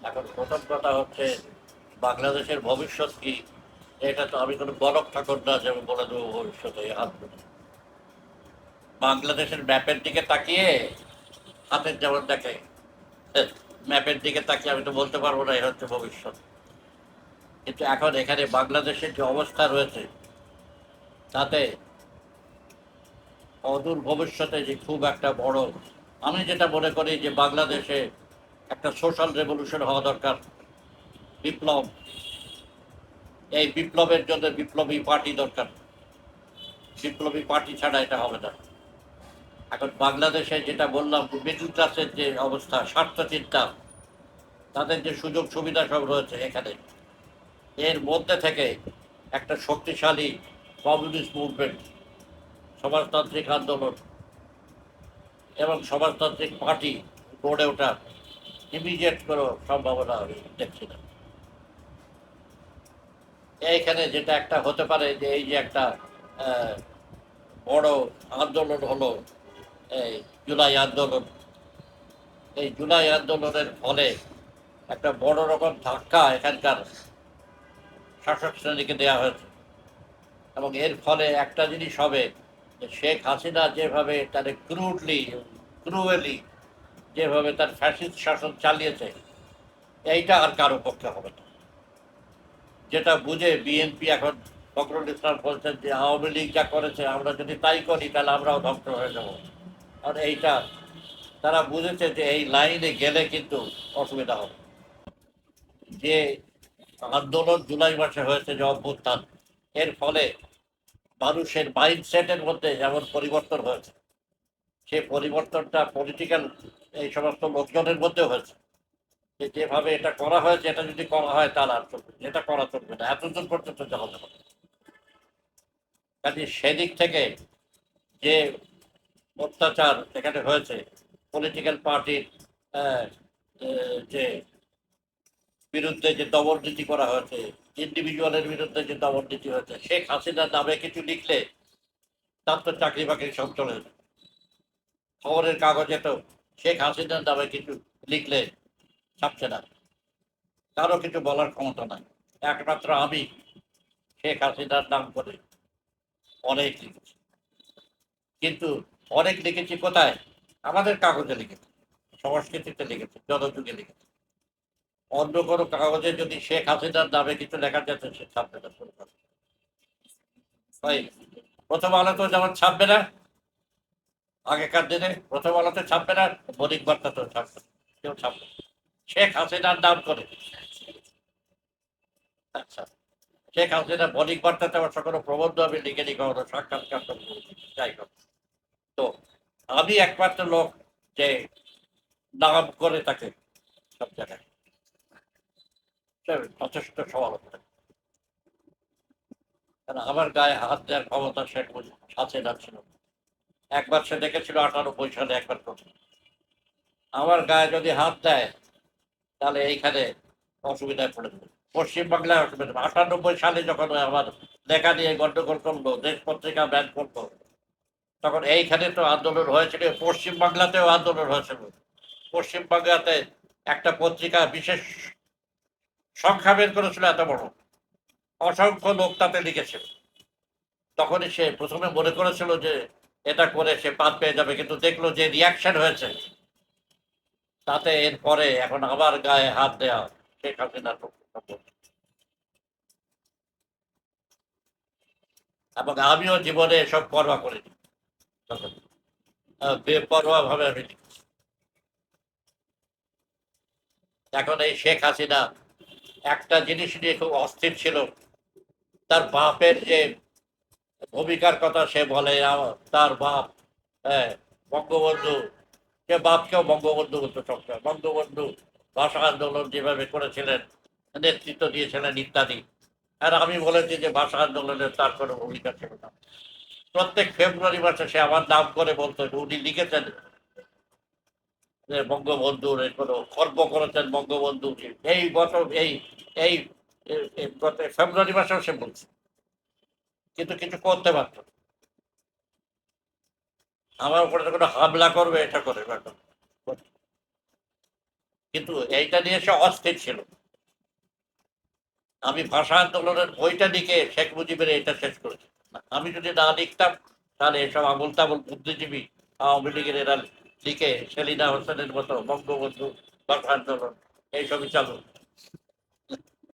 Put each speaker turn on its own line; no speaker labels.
এখন প্রথম কথা হচ্ছে বাংলাদেশের ভবিষ্যৎ কি, এটা তো আমি কোনো গণক ঠাকুর না যে আমি বলে দেবো ভবিষ্যতে এই হাত ধরে। বাংলাদেশের ম্যাপের দিকে তাকিয়ে হাতের যেমন দেখে, ম্যাপের দিকে তাকিয়ে আমি তো বলতে পারবো না এ হচ্ছে ভবিষ্যৎ। কিন্তু এখন এখানে বাংলাদেশের যে অবস্থা রয়েছে তাতে অদূর ভবিষ্যতে যে খুব একটা বড়, আমি যেটা মনে করি যে বাংলাদেশে একটা সোশ্যাল রেভলিউশন হওয়া দরকার, বিপ্লব। এই বিপ্লবের জন্য বিপ্লবী পার্টি দরকার, বিপ্লবী পার্টি ছাড়া এটা হবে না। এখন বাংলাদেশে যেটা বললাম, মিডল ক্লাসের যে অবস্থা, স্বার্থ চিন্তা, তাদের যে সুযোগ সুবিধা সব রয়েছে এখানে, এর মধ্যে থেকে একটা শক্তিশালী কমিউনিস্ট মুভমেন্ট, সমাজতান্ত্রিক আন্দোলন এবং সমাজতান্ত্রিক পার্টি গড়ে ওঠার ইমিডিয়েট কোনো সম্ভাবনা আমি দেখছি না। এইখানে যেটা একটা হতে পারে যে এই যে একটা আহ, বড় আন্দোলন হলো, এই জুলাই আন্দোলন, এই জুলাই আন্দোলনের ফলে একটা বড় রকম ধাক্কা এখানকার শাসক শ্রেণীকে দেওয়া হয়েছে। এবং এর ফলে একটা জিনিস হবে যে শেখ হাসিনা যেভাবে তার ক্রুয়েলি যেভাবে তার ফ্যাসিস্ট শাসন চালিয়েছে, এইটা আর কারো পক্ষে হবে না। যেটা বুঝে বিএনপি এখন ফখরুল ইসলাম বলছেন যে আওয়ামী লীগ যা করেছে আমরা যদি তাই করি তাহলে আমরাও ধ্বংস হয়ে যাব। আর এইটা তারা বুঝেছে যে এই লাইনে গেলে কিন্তু অসুবিধা হবে। যে আন্দোলন জুলাই মাসে হয়েছে, যে অভ্যুত্থান, এর ফলে মানুষের মাইন্ডসেটের মধ্যে যেমন পরিবর্তন হয়েছে, সেই পরিবর্তনটা পলিটিক্যাল এই সমস্ত লোকজনের মধ্যে হয়েছে। যে যেভাবে এটা করা হয়েছে, এটা যদি করা হয় তাহলে আর চলবে, এটা করা চলবে না, এতদূর পর্যন্ত যাওয়া যাবে না। কাজে সেদিক থেকে যে অত্যাচার এখানে হয়েছে, পলিটিক্যাল পার্টির যে বিরুদ্ধে যে দমননীতি করা হয়েছে, ইন্ডিভিজুয়ালের বিরুদ্ধে যে দমননীতি হয়েছে, শেখ হাসিনার নামে কিছু লিখলে তার তো চাকরি বাকরি সব চলে যাবে। খবরের কাগজে তো শেখ হাসিনার নামে কিছু লিখলে ছাপছে না, কারো কিছু বলার ক্ষমতা নাই। একমাত্র আমি শেখ হাসিনার নাম করে অনেক লিখেছি, কিন্তু অনেক লিখেছি কোথায়? আমাদের কাগজে লিখেছি, সংস্কৃতিতে লিখেছি, জনযুগে লিখেছি। অন্য কোনো কাগজে যদি শেখ হাসিনার নামে কিছু লেখা যাচ্ছে, সে ছাপবে না। ভাই, প্রথম আলো তো যেমন ছাপবে না, আগেকার দিনে প্রথম আলোতে ছাপবে না, বণিক বার্তা তো ছাপবে না, কেউ ছাপবে না। শেখ হাসিনার নাম করে। আচ্ছা, শেখ হাসিনা বণিক বার্তাতে অবশ্য কোনো প্রবন্ধ আমি লিখে কখনো, সাক্ষাৎকার তো করেছি, যাই হোক। তো আমি একমাত্র লোক যে নাম করে তাকে সব জায়গায়, সে যথেষ্ট সমালোচনা। কারণ আমার গায়ে হাত দেওয়ার ক্ষমতা শেখ হাসিনা ছিল। একবার সে দেখেছিল 98 সালে, একবার প্রথম। আমার গায়ে যদি হাত দেয় তাহলে এইখানে অসুবিধায় পড়ে যাবে, পশ্চিমবাংলায় অসুবিধা। 98 সালে যখন আমার লেখা নিয়ে গন্ডগোল করলো, দেশ পত্রিকা ব্যান করলো, তখন এইখানে তো আন্দোলন হয়েছিল, পশ্চিমবাংলাতেও আন্দোলন হয়েছিল। পশ্চিমবাংলাতে একটা পত্রিকা বিশেষ সংখ্যা বের করেছিল এত বড়, অসংখ্য লোক তাতে লিখেছিল। তখনই সে প্রথমে মনে করেছিল যে এটা করে সে পাদ পেয়ে যাবে, কিন্তু দেখলো যে রিয়াকশন হয়েছে, তাতে এরপরে এখন আবার গায়ে হাত দেওয়া শেখ হাসিনার পক্ষে সম্ভব। এবং আমিও জীবনে এসব পরোয়া করিনি, বেপরোয়া ভাবে আমি লিখেছি। এখন এই শেখ হাসিনা একটা জিনিস নিয়ে খুব অস্থির ছিল, তার বাপের যে ভূমিকার কথা সে বলে, তার বাপ, হ্যাঁ, বঙ্গবন্ধু, সে বাপকেও বঙ্গবন্ধু বলতো সবসময়। বঙ্গবন্ধু ভাষা আন্দোলন যেভাবে করেছিলেন, নেতৃত্ব দিয়েছিলেন ইত্যাদি। আর আমি বলেছি যে ভাষা আন্দোলনের তার কোনো ভূমিকা ছিল না। প্রত্যেক ফেব্রুয়ারি মাসে সে আমার নাম করে বলতো যে উনি লিখেছেন যে বঙ্গবন্ধুর কোনো কর্ম করেছেন বঙ্গবন্ধু। এই গত এই এই গত ফেব্রুয়ারি মাসেও সে বলছে, কিন্তু কিছু করতে পারত না। আমার উপরে কোনো হামলা করবে এটা করে কিন্তু এইটা নিয়ে সে অস্থির ছিল। আমি ভাষা আন্দোলনের বইটা লিখে শেখ মুজিবের এটা শেষ করেছি। আমি যদি না লিখতাম তাহলে এসব আবুল তাবুল বুদ্ধিজীবী আওয়ামী লীগের এরা লিখে সেলিনা হোসেনের মতো বঙ্গবন্ধু ভাষা আন্দোলন এইসবই চালু।